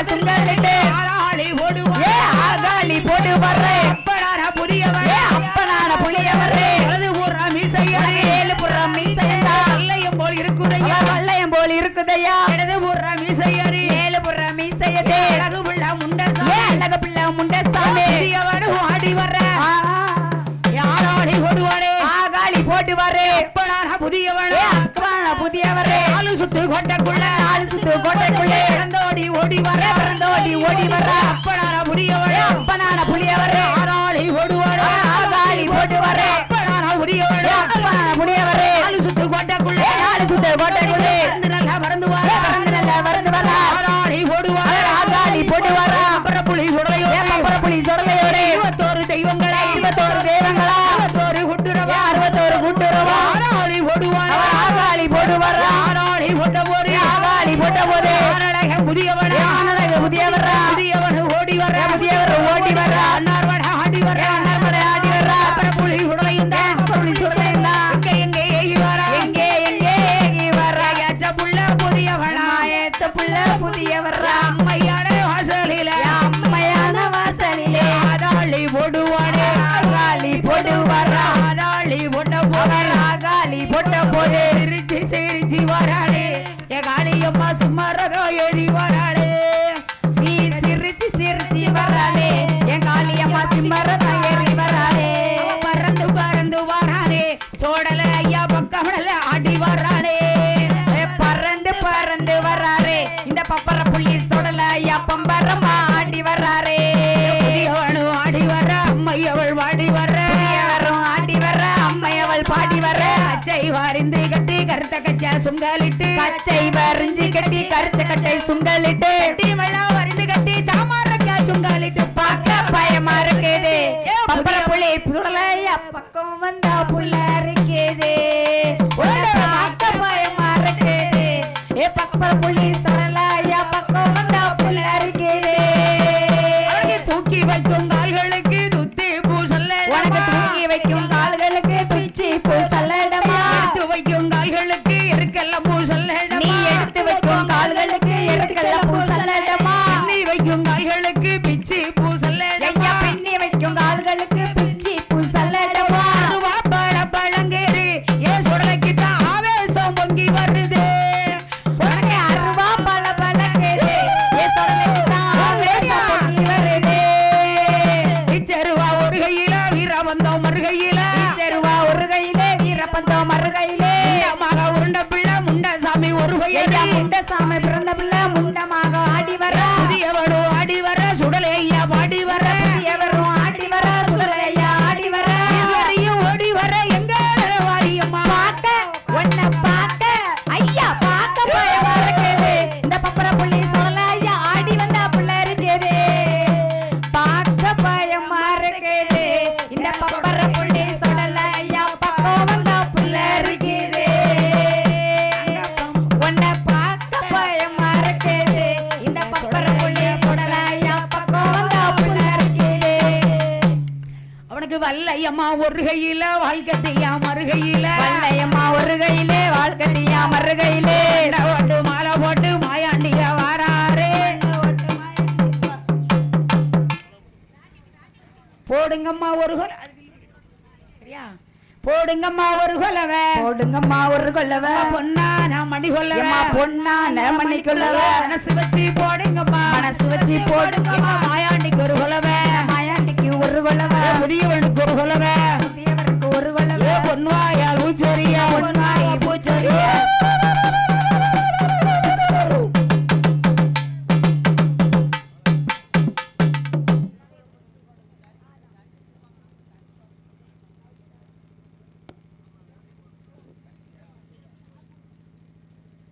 சுங்கலிட்டு ஆகாளி போடுவாரே ஆகாளி போடு வர்றே அப்பனான புதியவரே அப்பனான புதியவரே வலது புறம் மீசையரே ஏழு புறம் மீசையா கல்லையம் போல் இருக்குதையா கல்லையம் போல் இருக்குதையா இடது புறம் மீசையரே ஏழு புறம் மீசையதே அழகு பிள்ளை முண்டசாமி அழகு பிள்ளை முண்டசாமி புதியவன் ஆடி வர்ற யாராடி போடுவாரே ஆகாளி போட்டு வரே அப்பனான புதியவன் அப்பனான புதியவரே நாலு சுத்து கோட்டைக்குள்ள நாலு சுத்து கோட்டைக்குள்ளே பிறந்தோடி ஓடி வர பிறந்தோடி ஓடி வர அப்பனான புதியவன் அப்பனான புதியவரே யாராடி ஓடுவாரே ஆகாளி போட்டு வரே அப்பனான புதியவன் அப்பனான புதியவரே நாலு சுத்து கோட்டைக்குள்ளே நாலு சுத்து கோட்டைக்குள்ளே நல்லா மறந்து வர நல்லா மறந்து வர யாராடி ஓடுவாரே ஆகாளி போட்டு வர பரப்புளி சுடலையோட பரப்புளி சுடலையோட 21 தெய்வங்களா 21 தெய்வங்களா 61 குட்டுரவா 61 குட்டுரவா ஆகாளி ஓடுவாரே ஆகாளி போடுவார ஆகாளி போட்ட போதே ஆகாளி போட்ட போதே ஆனழக புதியவன் ஆனழக புதியவர புதியவன் ஓடி வர புதியவர் ஓடி வர அன்னார்வட ஆடி வர அன்னார்வட ஆடி வர பரப்புளி சுடலையுந்த பரப்புளி சுடலையுந்த எங்கே ஏகி வர எங்கே ஏகி வர ஏத்த புள்ள புதியவனா ஏத்த புள்ள புதியவர அம்மையான வாசலிலே அம்மையான வாசலிலே ஆகாளி போடுவாரே ஆகாளி போடுவார ஆகாளி போட்ட போதே ஆகாளி போட்ட போதே சிரிச்சி சிரிச்சி வராளே ஏ காளியம்மா சும்மாரதோ ஏறி வராளே நீ சிரிச்சி சிரிச்சி வராளே ஏ காளியம்மா சும்மாரதோ ஏறி வராளே பறந்து பறந்து வராளே சோடல ஐயா பக்கமல ஆடி வராளே பறந்து பறந்து வராரே இந்த பப்பர புள்ளி சோடல ஐயா பம்பரமா ஆடி வராரே புதியவனு ஆடி வர அம்மையவள் வாடி வர ஆடி வர அம்மையவள் பாடி வர கச்சை வரிந்து கட்டி கருத்த கச்சை சுங்கலிட்டு கச்சை வரிஞ்சு கட்டி கருச்ச கச்சை சுங்கலிட்டு வெள்ளா வரிந்து கட்டி தாமரக்கா சுங்கலிட்டு பார்க்க பயமா இருக்குது பப்பர புள்ளி சுடலையா பக்கம் வந்தா புள்ள இருக்குது பார்க்க பயமா இருக்குது ஏ பப்பர புள்ளி சுடலையா பக்கம் வந்தா புள்ள இருக்குது தூக்கி வைக்கும் கால்களுக்கு துத்தி பூசல்ல உனக்கு தூக்கி வைக்கும் கால்களுக்கு பிச்சி பூசல்லடமா எடுத்து வைக்கும் கால்களுக்கு எருக்கல்ல பூசல்லடமா நீ எடுத்து வைக்கும் கால்களுக்கு எருக்கல்ல பூசல்லடமா நீ வைக்கும் கால்களுக்கு பிச்சி பூசல்லடமா பின்னி வைக்கும் கால்களுக்கு பிச்சி பூசல்லடமா அருவா பழ பழங்கேரி ஏ சுடலைக்கு தான் ஆவேசம் பொங்கி வருது உனக்கு அருவா பழ பழங்கேரி ஏ சுடலைக்கு தான் ஆவேசம் பொங்கி வருது இச்சருவா ஒரு கையில வீரபந்தம் மறுகையில இச்சருவா ஒரு கையிலே வீரபந்தம் மறுகையிலே முண்டமாக உருண்ட பிள்ளை முண்டசாமி ஒரு கையில முண்டசாமி பிறந்த பிள்ளை முண்டமாக ஆடி வர புதியவனு ஆடி வர சுடலையா பாடி வர புதியவரும் ஆடி வர சுடலையா ஆடி வர இதுவரையும் ஓடி வர எங்க வாரியம்மா பாக்க ஒன்ன பாக்க ஐயா பாக்க பயமா இருக்குது இந்த பப்பர புள்ளி சுடலையா ஆடி வந்தா பிள்ளை இருக்குது பாக்க பயமா இருக்குது இந்த பப்பர புள்ளி சுடலையா பக்கம் வந்தா பிள்ளை இருக்குது ஒன்ன பாக்க பயமா இருக்குது இந்த பப்பர புள்ளி சுடலையா பக்கம் வந்தா பிள்ளை இருக்குது அவனுக்கு வல்லையம்மா ஒரு கையில வாழ்க்கட்டியா மறுகையில வல்லையம்மா ஒரு கையிலே வாழ்க்கட்டியா மறுகையிலே ஓட்டு மாலை போட்டு மாயாண்டியா வாராரே போடுங்கம்மா ஒரு சரியா போடுங்கம்மா ஒரு கொலவ போடுங்கம்மா ஒரு கொலவ பொன்னான மணி கொல்லவ பொன்னான மணி கொல்லவ மனசு வச்சு போடுங்க